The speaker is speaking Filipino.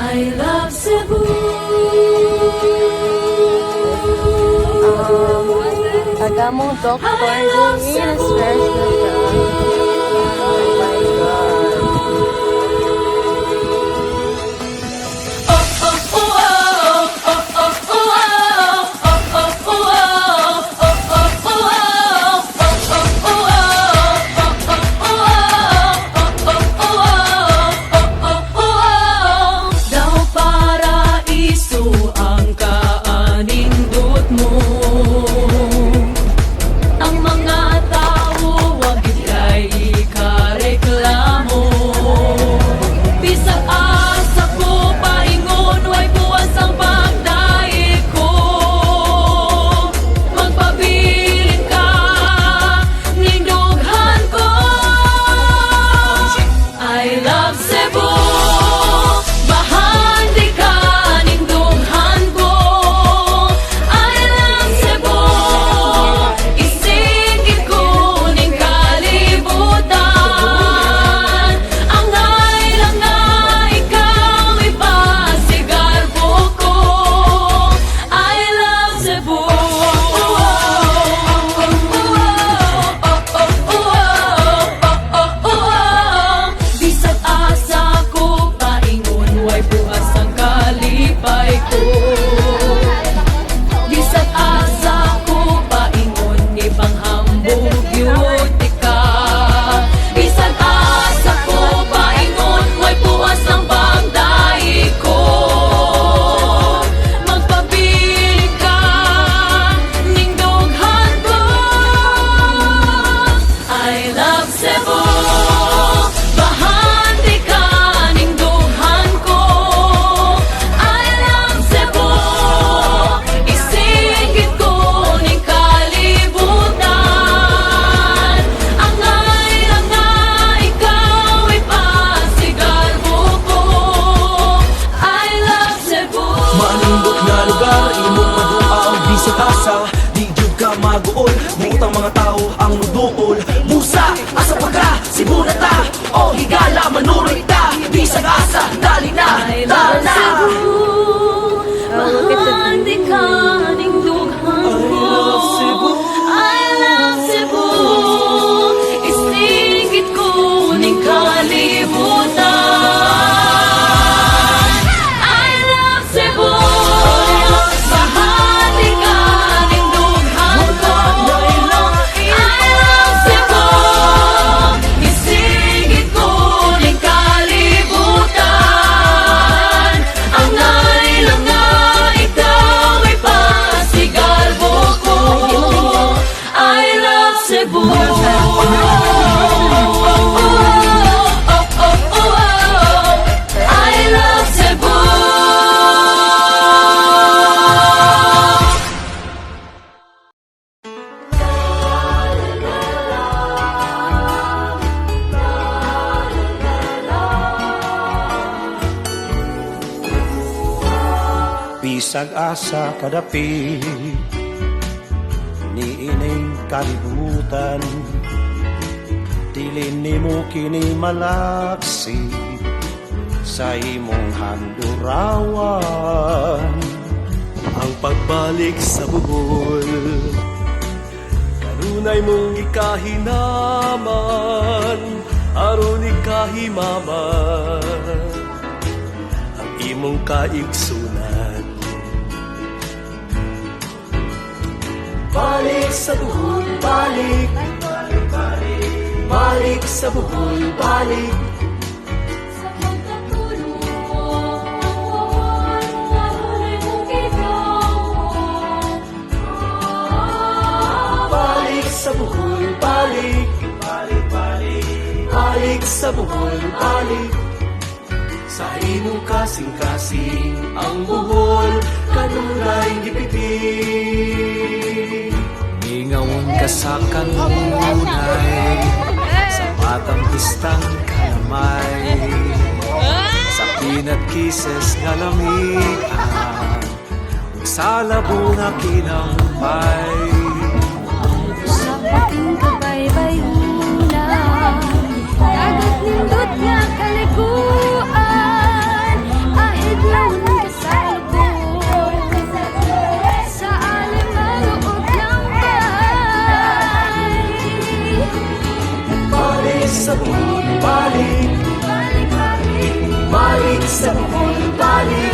I love Cebu. Tagamong Dr. I love Luis Cebu. Oh my God. Daw paraiso ang kaanindot mo. Ang mga tao wag ikay ikareklamo. Bisag asa ko paingon way buwas ang pagdaig ko. Magpabilin ka ning dughan ko. I love Cebu. Bahandi ka ning dughan ko. I love Cebu. Isigit ko ning kalibutan. Angay lang nga ikaw ipasigarbo ko. I love Cebu. Bisag asa ko paingon way bukas ang kalipay ko. Bisag asa ko paingon ipanghambog beauty ka. Bisag asa ko paingon way bukas ang pagdaig ko. Magpabilin ka ning dughan ko. I love Cebu. Bahandi ka ning dughan ko. I love Cebu. Isigit ko ning kalibutan. Angay lang nga ikaw ipasigarbo ko. I love Cebu. Manindot nga lugar, imong madua ang bisag asa. Di jud ka maguol, butang mga tao ang nuduol. Musa, asa pa ka, Cebu na ta. O higala, manuroy ta. Bisag asa, dali na, I tara love na. Cebu. Bahandi ka ning dughan ko. I love Cebu. Isigit ko ning kalibutan. I love Cebu. Bahandi ka ning dughan ko. I love Cebu. Isigit ko ning kalibutan. Angay lang nga ikaw ipasigarbo ko. I love Cebu. I love Cebu. Bisag asa kadapi ni ining kalibutan, dili nimo kini malaksi sa imong handurawan. Ang pagbalik sa Bohol, kanunay mong ikahinaman, aron ikahimaman ang imong kaigsunan. Balik sa Bohol, balik. Balik sa Bohol, balik. Sa pagkatulong nanay mong ikaw. Balik sa Bohol, balik. Balik sa Bohol, balik. Sa imong kasing-kasing ang Bohol, kanunay gipiting. Ingawon ka sa kanunay, sa batang pistang kalamay, sa peanut kisses nga lamian, ug sa labo nga kinampay. Sa pating kabaybay-una, dagat nindot nga kaliguan, ahid sa bukong bali